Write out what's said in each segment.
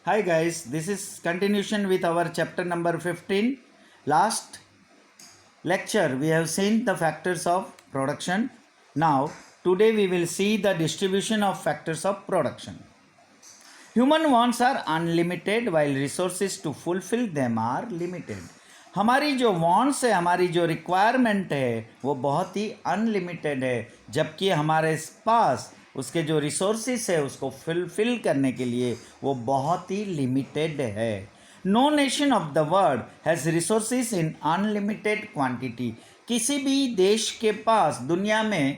Hi guys, this is continuation with our chapter number 15. Last lecture we have seen the factors of production. Now today we will see the distribution of factors of production. Human wants are unlimited while resources to fulfill them are limited. हमारी जो wants है, हमारी जो requirement है वो बहुत ही unlimited है, जबकि हमारे पास उसके जो रिसोर्सेस है उसको फुलफिल करने के लिए वो बहुत ही लिमिटेड है. No nation of the world has resources in unlimited quantity. किसी भी देश के पास दुनिया में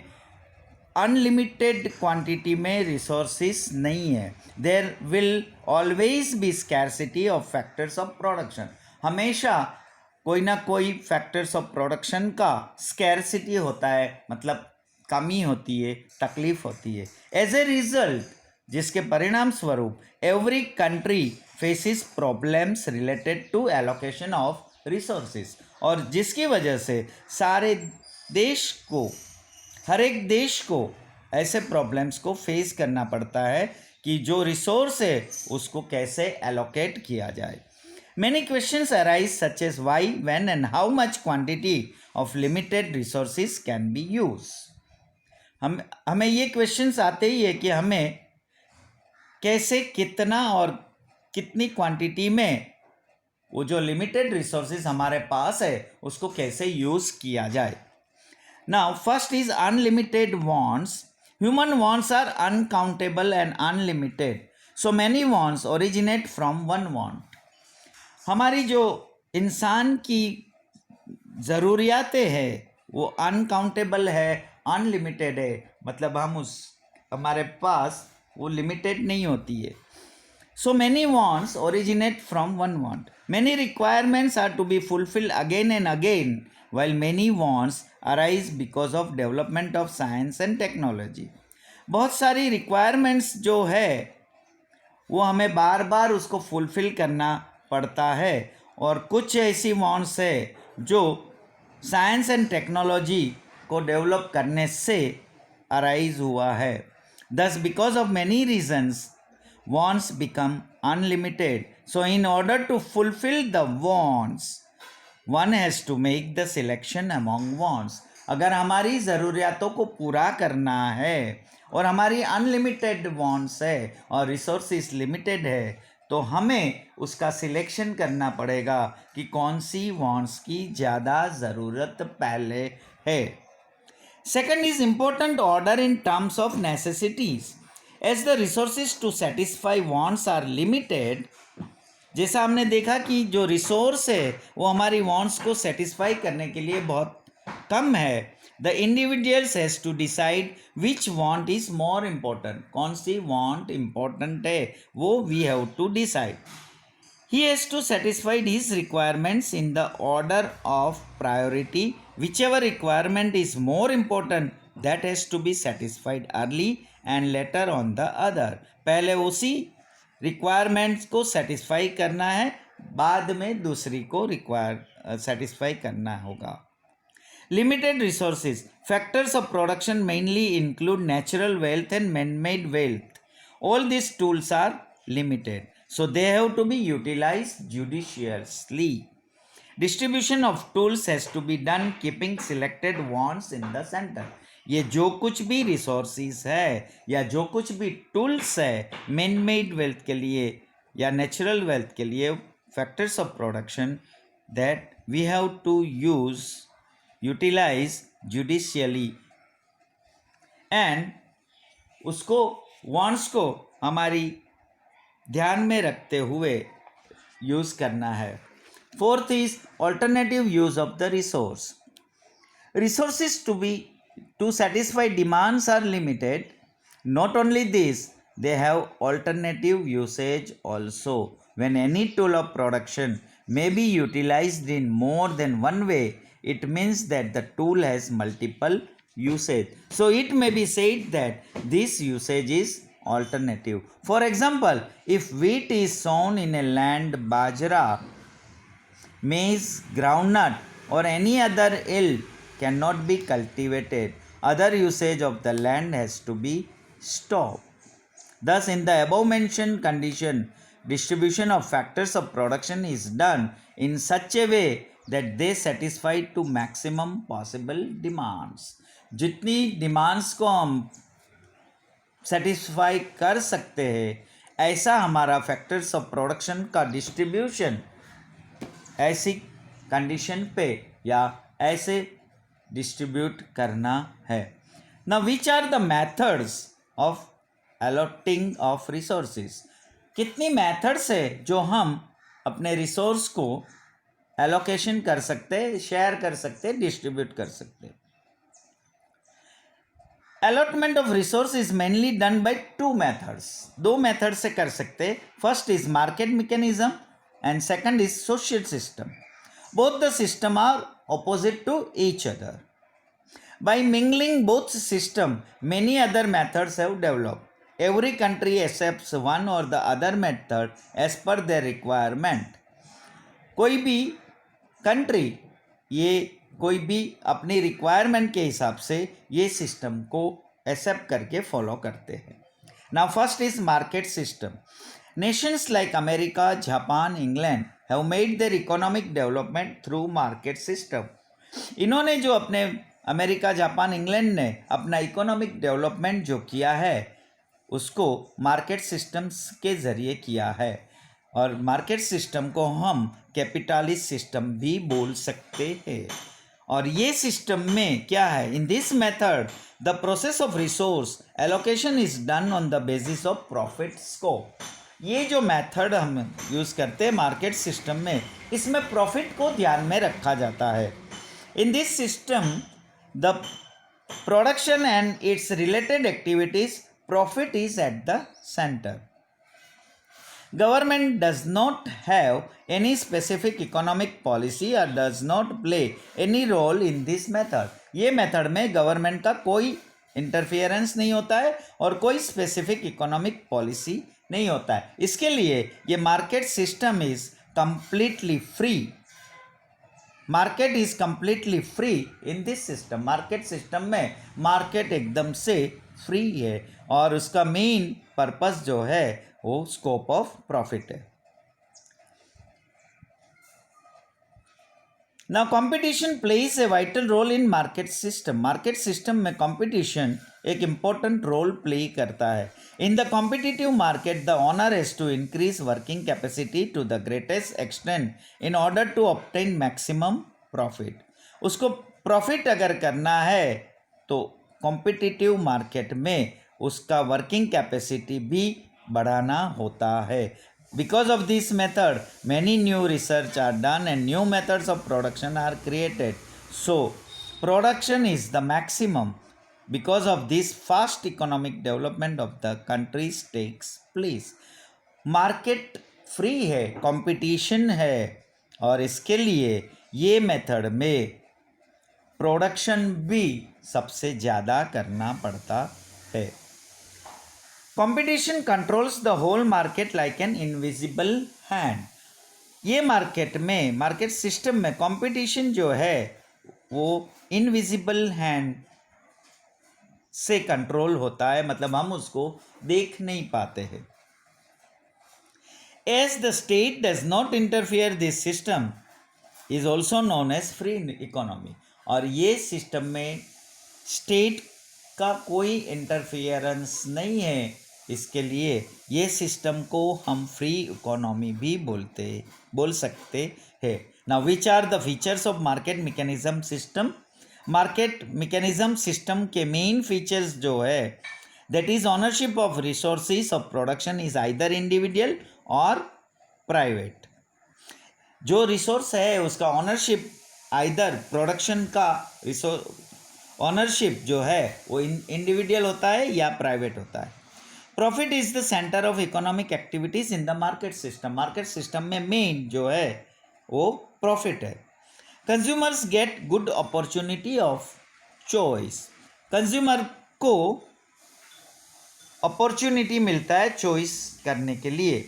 अनलिमिटेड क्वांटिटी में रिसोर्सेस नहीं है. There will always be scarcity of factors of production. हमेशा कोई ना कोई फैक्टर्स ऑफ प्रोडक्शन का स्कैरसिटी होता है, मतलब कमी होती है, तकलीफ होती है. एज ए रिजल्ट, जिसके परिणाम स्वरूप every country faces problems related to allocation of resources, और जिसकी वजह से सारे देश को, हर एक देश को ऐसे प्रॉब्लम्स को फेस करना पड़ता है कि जो रिसोर्स है उसको कैसे एलोकेट किया जाए. Many questions arise such as why, when and how much quantity of limited resources can be used. हमें ये क्वेश्चंस आते ही है कि हमें कैसे, कितना और कितनी क्वांटिटी में वो जो लिमिटेड रिसोर्सेज हमारे पास है उसको कैसे यूज़ किया जाए. Now, first is unlimited wants. Human wants are uncountable and unlimited. So many wants originate from one want. हमारी जो इंसान की ज़रूरियातें हैं वो अनकाउंटेबल है, अनलिमिटेड है, मतलब हमारे पास वो लिमिटेड नहीं होती है. So many wants originate from one want. Many requirements are to be fulfilled again and again, while many wants arise because of development of science and technology. बहुत सारी requirements जो है वो हमें बार बार उसको फुलफिल करना पड़ता है, और कुछ ऐसी wants है जो साइंस एंड टेक्नोलॉजी को डेवलप करने से अराइज हुआ है. Thus, because of many reasons, wants become unlimited. So in order to fulfill the wants, one has to make the selection among wants. अगर हमारी ज़रूरियातों को पूरा करना है और हमारी अनलिमिटेड wants है और रिसोर्सेज लिमिटेड है, तो हमें उसका सिलेक्शन करना पड़ेगा कि कौन सी wants की ज़्यादा ज़रूरत पहले है. Second is important order in terms of necessities. As the resources to satisfy wants are limited, जैसा हमने देखा कि जो रिसोर्स है वो हमारी wants को सेटिस्फाई करने के लिए बहुत कम है. The individuals has to decide which want is more important. कौन सी want important है वो we have to decide. He has to satisfy his requirements in the order of priority. Whichever requirement is more important, that has to be satisfied early and later on the other. पहले उसी requirements को satisfy करना है, बाद में दूसरी को satisfy करना होगा. Limited resources. Factors of production mainly include natural wealth and man-made wealth. All these tools are limited, so they have to be utilized judiciously. Distribution of tools has to be done keeping selected wants in the center. ये जो कुछ भी resources है या जो कुछ भी tools है मैन मेड वेल्थ के लिए या नेचुरल वेल्थ के लिए, factors of production that we have to utilize judicially, and उसको वांट्स को हमारी ध्यान में रखते हुए यूज़ करना है. Fourth is alternative use of the resource. Resources to satisfy demands are limited. Not only this, they have alternative usage also. When any tool of production may be utilized in more than one way, it means that the tool has multiple usage. So it may be said that this usage is alternative. For example, if wheat is sown in a land, bajra, maize, groundnut or any other yield cannot be cultivated, other usage of the land has to be stopped. Thus, in the above mentioned condition, distribution of factors of production is done in such a way that they satisfy to maximum possible demands. जितनी demands को हम satisfy कर सकते हैं ऐसा हमारा factors of production का distribution ऐसी कंडीशन पे या ऐसे डिस्ट्रीब्यूट करना है. Now which are the methods of allotting of resources. कितनी मेथड्स है जो हम अपने रिसोर्स को एलोकेशन कर सकते, शेयर कर सकते, डिस्ट्रीब्यूट कर सकते. Allotment of resource is mainly done by two methods. दो मेथड से कर सकते. First is market mechanism and second is social system. Both the system are opposite to each other. By mingling both systems, many other methods have developed. Every country accepts one or the other method as per their requirement. कोई भी country ये कोई भी अपनी requirement के हिसाब से ये सिस्टम को एक्सेप्ट करके फॉलो करते हैं. Now first is market system. Nations like America, Japan, England have made their economic development through market system. इन्होंने जो अपने अमेरिका, जापान, इंग्लैंड ने अपना इकोनॉमिक डेवलपमेंट जो किया है उसको मार्केट सिस्टम्स के ज़रिए किया है. और मार्केट सिस्टम को हम कैपिटलिस्ट सिस्टम भी बोल सकते हैं. और ये सिस्टम में क्या है, in this method the process of resource allocation is done on the basis of profit scope. ये जो मेथड हम यूज़ करते हैं मार्केट सिस्टम में, इसमें प्रॉफिट को ध्यान में रखा जाता है. इन this system the production and it's related activities, profit is at the centre. Government does not have any specific economic policy or does not play any role in this method. ये method में government का कोई interference नहीं होता है और कोई specific economic policy नहीं होता है. इसके लिए ये market system is completely free. Market is completely free in this system. Market system में मार्केट एकदम से फ्री है और उसका मेन पर्पस जो है वो स्कोप ऑफ प्रॉफिट है. Now competition plays a vital role in market system. Market system में कंपटीशन एक इम्पोर्टेंट रोल प्ले करता है. In the competitive market the owner has to increase working capacity to the greatest extent in order to obtain maximum profit. उसको profit अगर करना है तो competitive market में उसका वर्किंग कैपेसिटी भी बढ़ाना होता है. Because of this method many new research are done and new methods of production are created. So production is the maximum. Because of this fast economic development of the countries takes place. Market free है, competition है और इसके लिए ये method में production भी सबसे ज़्यादा करना पड़ता है. Competition controls the whole market like an invisible hand. ये मार्केट में, मार्केट सिस्टम में कंपटीशन जो है वो इनविजिबल हैंड से कंट्रोल होता है, मतलब हम उसको देख नहीं पाते हैं. As the state does not interfere this system is also known as free economy. और ये सिस्टम में स्टेट का कोई इंटरफियरेंस नहीं है, इसके लिए ये सिस्टम को हम फ्री इकोनॉमी भी बोल सकते हैं. Now which are the features of market mechanism system. Market mechanism system के मेन फीचर्स जो है that is ownership of resources of production is either individual or private. जो रिसोर्स है उसका ऑनरशिप आइदर प्रोडक्शन का ऑनरशिप जो है वो इंडिविजुअल होता है या प्राइवेट होता है. Profit is the centre of economic activities in the market system. Market system में मेन जो है वो प्रॉफिट है. Consumers get good opportunity of choice. Consumer को अपॉर्चुनिटी मिलता है चॉइस करने के लिए.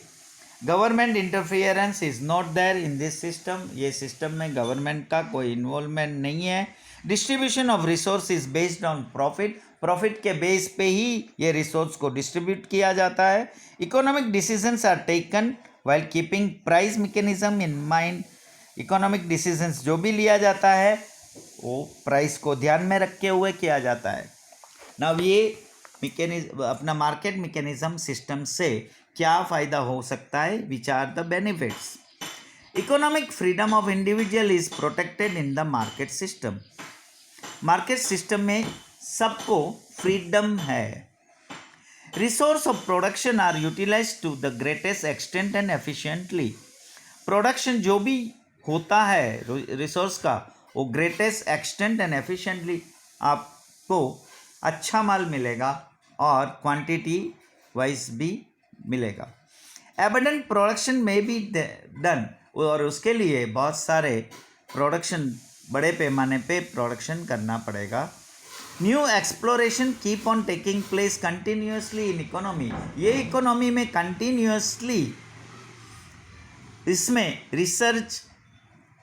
Government interference is not there in this system. ये सिस्टम में गवर्नमेंट का कोई इन्वॉल्वमेंट नहीं है. Distribution of resource is based on profit. Profit के बेस पे ही ये रिसोर्स को डिस्ट्रीब्यूट किया जाता है। Economic decisions are taken while keeping price mechanism in mind. Economic decisions जो भी लिया जाता है वो प्राइस को ध्यान में रखे हुए किया जाता है। नाउ ये मैकेनिज्म अपना मार्केट मैकेनिज्म सिस्टम से क्या फ़ायदा हो सकता है, which are the benefits. Economic freedom of individual is protected in the market system. Market system में सबको फ्रीडम है। Resource of production are utilized to the greatest extent and efficiently. Production जो भी होता है रिसोर्स का वो ग्रेटेस्ट एक्सटेंट एंड एफिशिएंटली आपको अच्छा माल मिलेगा और क्वांटिटी वाइज भी मिलेगा। एबंडेंट प्रोडक्शन में बी डन, और उसके लिए बहुत सारे प्रोडक्शन बड़े पैमाने पे प्रोडक्शन करना पड़ेगा। New exploration keep on taking place continuously in economy. ये इकोनॉमी में कंटिन्यूसली इसमें रिसर्च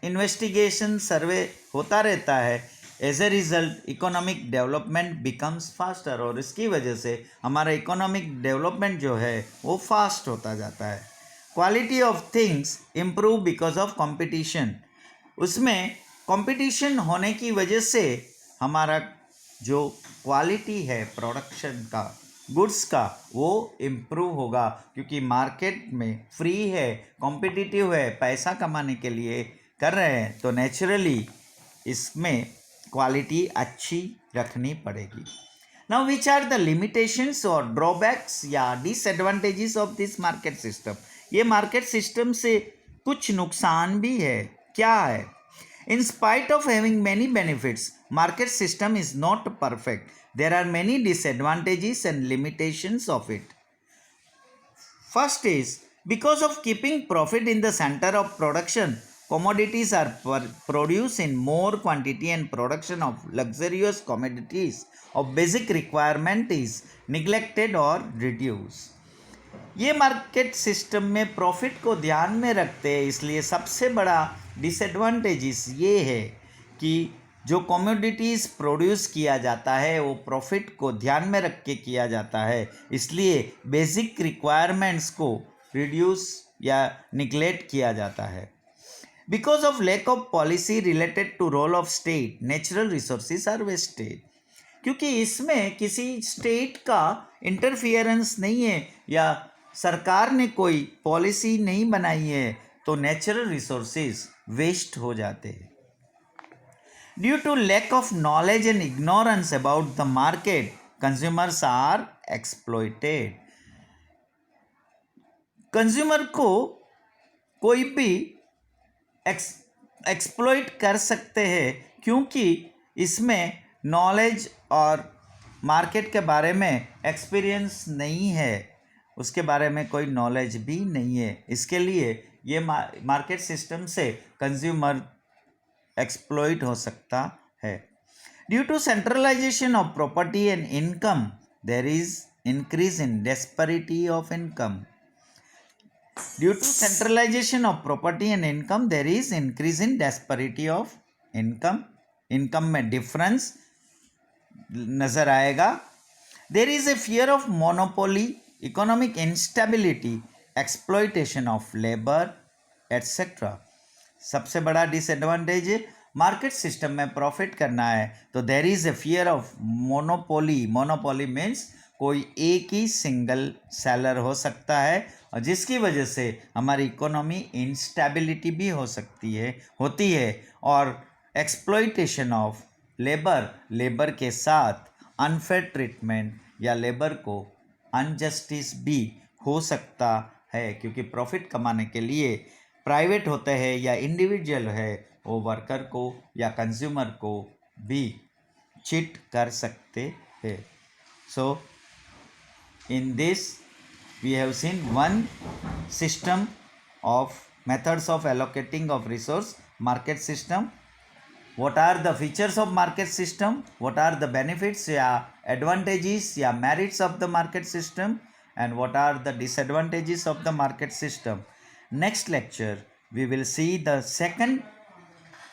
इन्वेस्टिगेशन सर्वे होता रहता है। As a result economic development becomes faster, और इसकी वजह से हमारा इकोनॉमिक डेवलपमेंट जो है वो फास्ट होता जाता है। Quality of things improve because of competition. उसमें कंपटीशन होने की वजह से हमारा जो क्वालिटी है प्रोडक्शन का, गुड्स का, वो इम्प्रूव होगा, क्योंकि मार्केट में फ्री है, कॉम्पिटिटिव है, पैसा कमाने के लिए कर रहे हैं, तो नेचुरली इसमें क्वालिटी अच्छी रखनी पड़ेगी। Now which are the limitations और ड्रॉबैक्स या disadvantages of this market system. ये मार्केट सिस्टम से कुछ नुकसान भी है। क्या है? In spite of having many benefits, market system is not perfect. There are many disadvantages and limitations of it. First is, because of keeping profit in the center of production, commodities are produced in more quantity and production of luxurious commodities of basic requirement is neglected or reduced. ये market system में profit को ध्यान में रखते हैं, इसलिए सबसे बड़ा डिसएडवांटेजेस ये है कि जो कमोडिटीज़ प्रोड्यूस किया जाता है वो प्रॉफिट को ध्यान में रख के किया जाता है, इसलिए बेसिक रिक्वायरमेंट्स को रिड्यूस या निगलेक्ट किया जाता है। Because of lack of policy related to role of state, natural resources are wasted. क्योंकि इसमें किसी स्टेट का इंटरफियरेंस नहीं है या सरकार ने कोई पॉलिसी नहीं बनाई है, तो नेचुरल रिसोर्सेज वेस्ट हो जाते हैं। Due to lack of knowledge and ignorance about the market, consumers are exploited. Consumer को कोई भी एक्सप्लॉइट कर सकते हैं, क्योंकि इसमें नॉलेज और मार्केट के बारे में एक्सपीरियंस नहीं है, उसके बारे में कोई नॉलेज भी नहीं है। इसके लिए ये मार्केट सिस्टम से कंज्यूमर एक्सप्लॉइट हो सकता है। Due to centralization of property and income, there is increase in disparity of income. Due to centralization of property and income, there is increase in disparity of income. Income में difference नजर आएगा। There is a fear of monopoly, economic instability, exploitation of labour etcetera. सबसे बड़ा disadvantage है market system में profit करना है तो there is a fear of monopoly. Monopoly means कोई एक ही सिंगल सेलर हो सकता है, और जिसकी वजह से हमारी इकोनॉमी इंस्टेबिलिटी भी हो सकती है, होती है। और एक्सप्लॉइटेशन ऑफ लेबर के साथ अनफेयर ट्रीटमेंट या लेबर को अनजस्टिस भी हो सकता है, क्योंकि प्रॉफिट कमाने के लिए प्राइवेट होते हैं या इंडिविजुअल है, वो वर्कर को या कंज्यूमर को भी चीट कर सकते हैं। So in this we have seen one system of methods of allocating of resource, market system. What are the features of market system? What are the benefits या advantages या merits of the market system? And what are the disadvantages of the market system? Next lecture we will see the second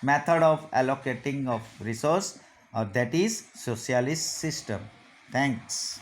method of allocating of resource, that is socialist system. Thanks.